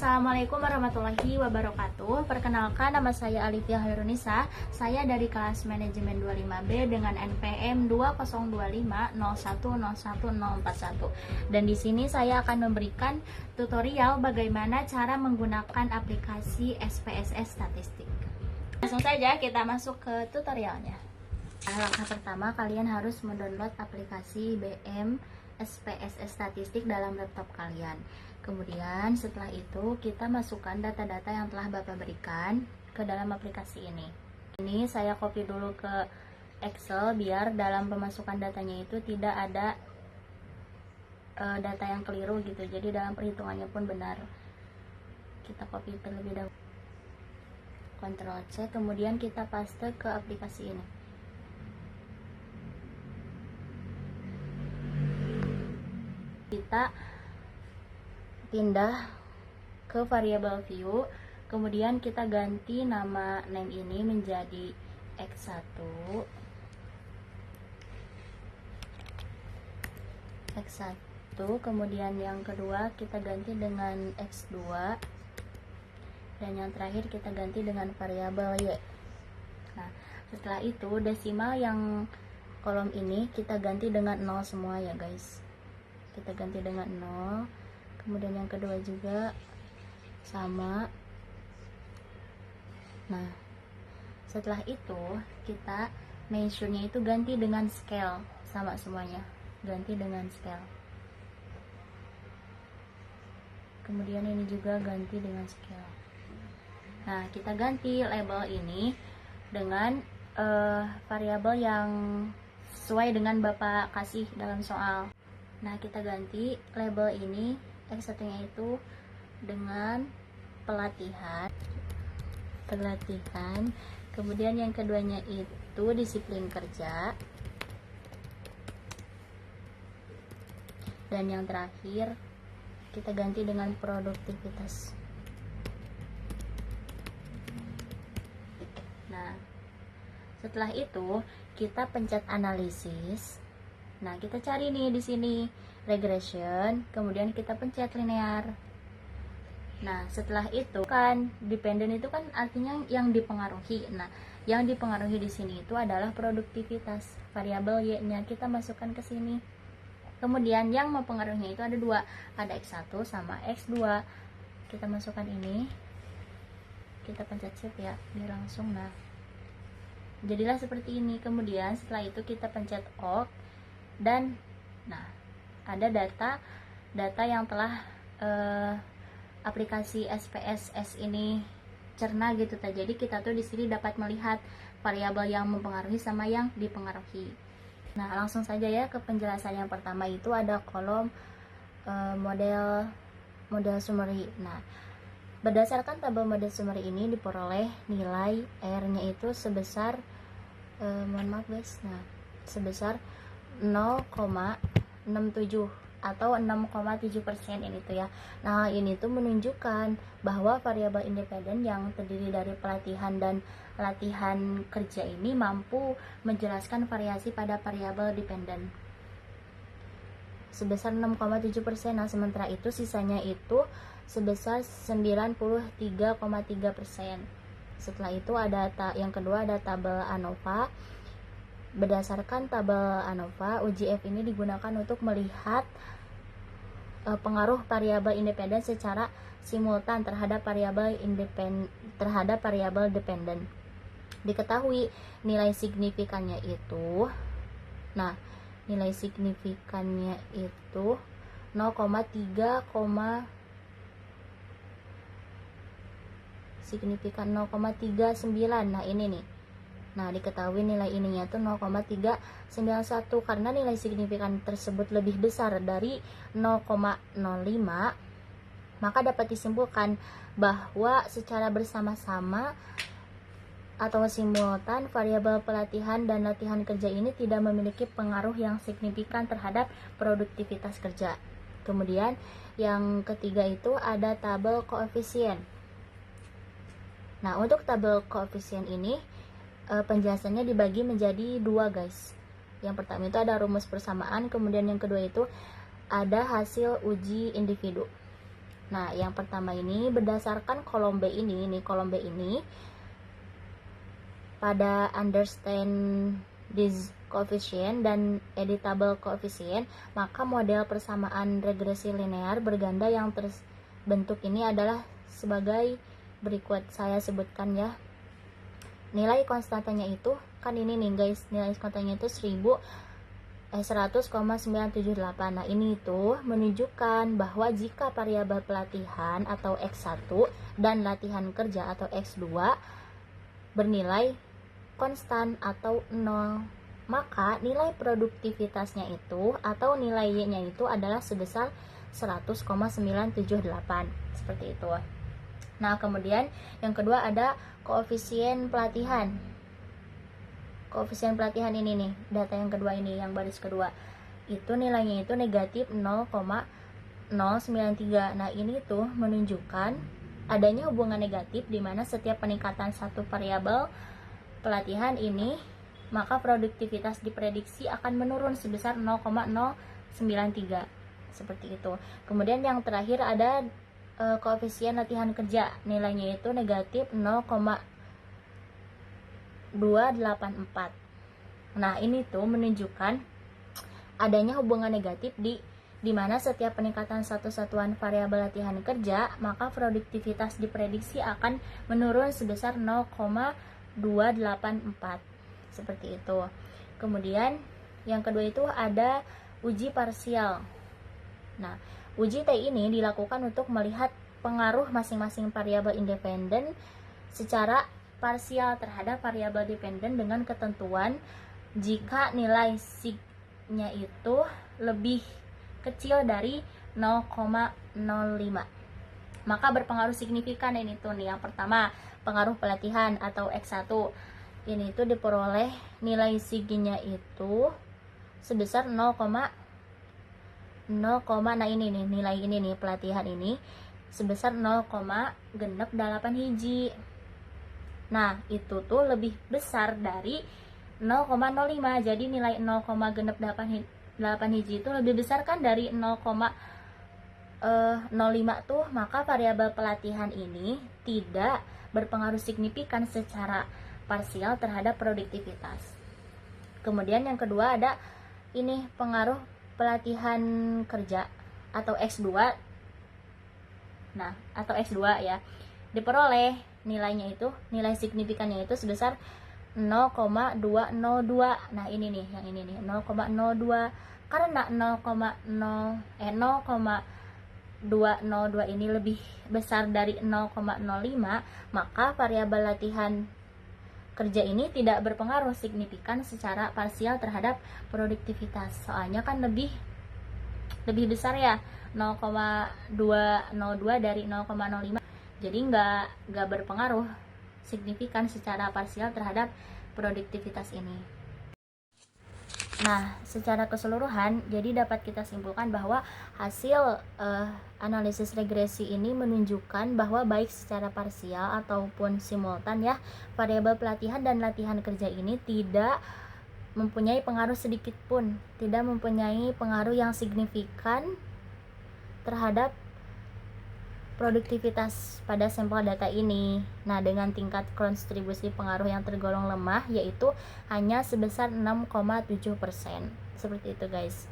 Assalamualaikum warahmatullahi wabarakatuh. Perkenalkan, nama saya Alifia Hairunisa. Saya dari kelas manajemen 25B dengan NPM 2025010141. Dan di sini saya akan memberikan tutorial bagaimana cara menggunakan aplikasi SPSS Statistik. Langsung saja kita masuk ke tutorialnya. Langkah pertama, kalian harus mendownload aplikasi BM SPSS Statistik dalam laptop kalian. Kemudian setelah itu kita masukkan data-data yang telah Bapak berikan ke dalam aplikasi ini. Ini saya copy dulu ke Excel biar dalam pemasukan datanya itu tidak ada data yang keliru gitu. Jadi dalam perhitungannya pun benar. Kita copy terlebih dahulu. Ctrl C, kemudian kita paste ke aplikasi ini. Kita pindah ke variabel view, kemudian kita ganti nama name ini menjadi X1, kemudian yang kedua kita ganti dengan X2, dan yang terakhir kita ganti dengan variabel Y. Nah, setelah itu desimal yang kolom ini kita ganti dengan 0 semua ya guys. Kita ganti dengan 0. Kemudian yang kedua juga sama. Nah, setelah itu kita measure-nya itu ganti dengan scale, sama semuanya, ganti dengan scale. Kemudian ini juga ganti dengan scale. Nah, kita ganti label ini dengan variabel yang sesuai dengan Bapak kasih dalam soal. Nah, kita ganti label ini X1 nya itu dengan pelatihan, kemudian yang keduanya itu disiplin kerja, dan yang terakhir kita ganti dengan produktivitas. Nah, setelah itu kita pencet analisis. Nah, kita cari nih di sini regression, kemudian kita pencet linear. Nah, setelah itu kan dependent itu kan artinya yang dipengaruhi. Nah, yang dipengaruhi di sini itu adalah produktivitas. Variabel Y-nya kita masukkan ke sini. Kemudian yang mempengaruhinya itu ada dua, ada X1 sama X2. Kita masukkan ini. Kita pencet shift ya, biar langsung. Nah, jadilah seperti ini. Kemudian setelah itu kita pencet OK. Dan nah, ada data yang telah aplikasi SPSS ini cerna gitu. Jadi kita tuh di sini dapat melihat variabel yang mempengaruhi sama yang dipengaruhi. Nah, langsung saja ya ke penjelasan yang pertama. Itu ada kolom model summary. Nah, berdasarkan tabel model summary ini diperoleh nilai R-nya itu sebesar mohon maaf guys. Nah, sebesar 0,67 atau 6,7% ini tuh ya. Nah, ini tuh menunjukkan bahwa variabel independen yang terdiri dari pelatihan dan latihan kerja ini mampu menjelaskan variasi pada variabel dependen sebesar 6,7%. Nah, sementara itu sisanya itu sebesar 93,3%. Setelah itu ada yang kedua ada tabel ANOVA. Berdasarkan tabel ANOVA, UJF ini digunakan untuk melihat pengaruh variabel independen secara simultan terhadap variabel dependen. Diketahui nilai signifikannya itu, nah, nilai signifikannya itu 0,39. Nah, ini nih. Nah, diketahui nilai ininya itu 0,391 karena nilai signifikan tersebut lebih besar dari 0,05, maka dapat disimpulkan bahwa secara bersama-sama atau simultan variabel pelatihan dan latihan kerja ini tidak memiliki pengaruh yang signifikan terhadap produktivitas kerja. Kemudian yang ketiga itu ada tabel koefisien. Nah, untuk tabel koefisien ini penjelasannya dibagi menjadi dua guys. Yang pertama itu ada rumus persamaan, kemudian yang kedua itu ada hasil uji individu. Nah, yang pertama ini berdasarkan kolom B ini, pada understand this coefficient dan editable coefficient, maka model persamaan regresi linear berganda yang terbentuk ini adalah sebagai berikut. Saya sebutkan ya. Nilai konstantanya itu kan ini nih guys, nilai konstantanya itu 100,978. Nah, ini itu menunjukkan bahwa jika variabel pelatihan atau X1 dan latihan kerja atau X2 bernilai konstan atau 0, maka nilai produktivitasnya itu atau nilai Y-nya itu adalah sebesar 100,978. Seperti itu. Nah, kemudian yang kedua ada koefisien pelatihan. Koefisien pelatihan ini nih, data yang kedua ini, yang baris kedua. Itu nilainya itu negatif 0,093. Nah, ini tuh menunjukkan adanya hubungan negatif di mana setiap peningkatan satu variabel pelatihan ini, maka produktivitas diprediksi akan menurun sebesar 0,093. Seperti itu. Kemudian yang terakhir ada koefisien latihan kerja, nilainya itu negatif 0,284. Nah, ini tuh menunjukkan adanya hubungan negatif di mana setiap peningkatan satu satuan variabel latihan kerja, maka produktivitas diprediksi akan menurun sebesar 0,284. Seperti itu. Kemudian yang kedua itu ada uji parsial. Nah, uji T ini dilakukan untuk melihat pengaruh masing-masing variabel independen secara parsial terhadap variabel dependen dengan ketentuan jika nilai sig-nya itu lebih kecil dari 0,05, maka berpengaruh signifikan. Ini tuh nih, yang pertama pengaruh pelatihan atau X1 ini tuh diperoleh nilai sig-nya itu sebesar 0, nah ini nih, nilai ini nih, pelatihan ini sebesar 0,68 hiji. Nah, itu tuh lebih besar dari 0,05. Jadi nilai 0,68 hiji itu lebih besar kan dari 0,05 tuh, maka variabel pelatihan ini tidak berpengaruh signifikan secara parsial terhadap produktivitas. Kemudian yang kedua ada ini pengaruh pelatihan kerja atau X2. Nah, atau X2 ya. Diperoleh nilainya itu, nilai signifikannya itu sebesar 0,202. Nah, ini nih, yang ini nih, 0,02. Karena 0,202 ini lebih besar dari 0,05, maka variabel latihan kerja ini tidak berpengaruh signifikan secara parsial terhadap produktivitas. Soalnya kan lebih besar ya, 0,202 dari 0,05. Jadi nggak berpengaruh signifikan secara parsial terhadap produktivitas ini. Nah, secara keseluruhan, jadi dapat kita simpulkan bahwa hasil analisis regresi ini menunjukkan bahwa baik secara parsial ataupun simultan ya, variabel pelatihan dan latihan kerja ini tidak mempunyai pengaruh sedikit pun, tidak mempunyai pengaruh yang signifikan terhadap produktivitas pada sampel data ini. Nah, dengan tingkat kontribusi pengaruh yang tergolong lemah, yaitu hanya sebesar 6,7%. Seperti itu guys.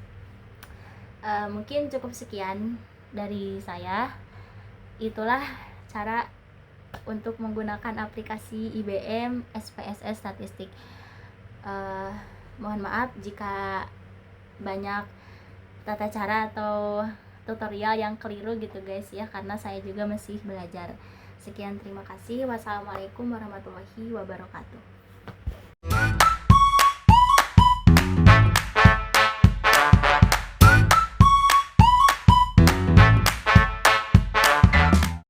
Mungkin cukup sekian dari saya. Itulah cara untuk menggunakan aplikasi IBM SPSS Statistik. Mohon maaf jika banyak tata cara atau tutorial yang keliru gitu guys ya, karena saya juga masih belajar. Sekian, terima kasih. Wassalamualaikum warahmatullahi wabarakatuh.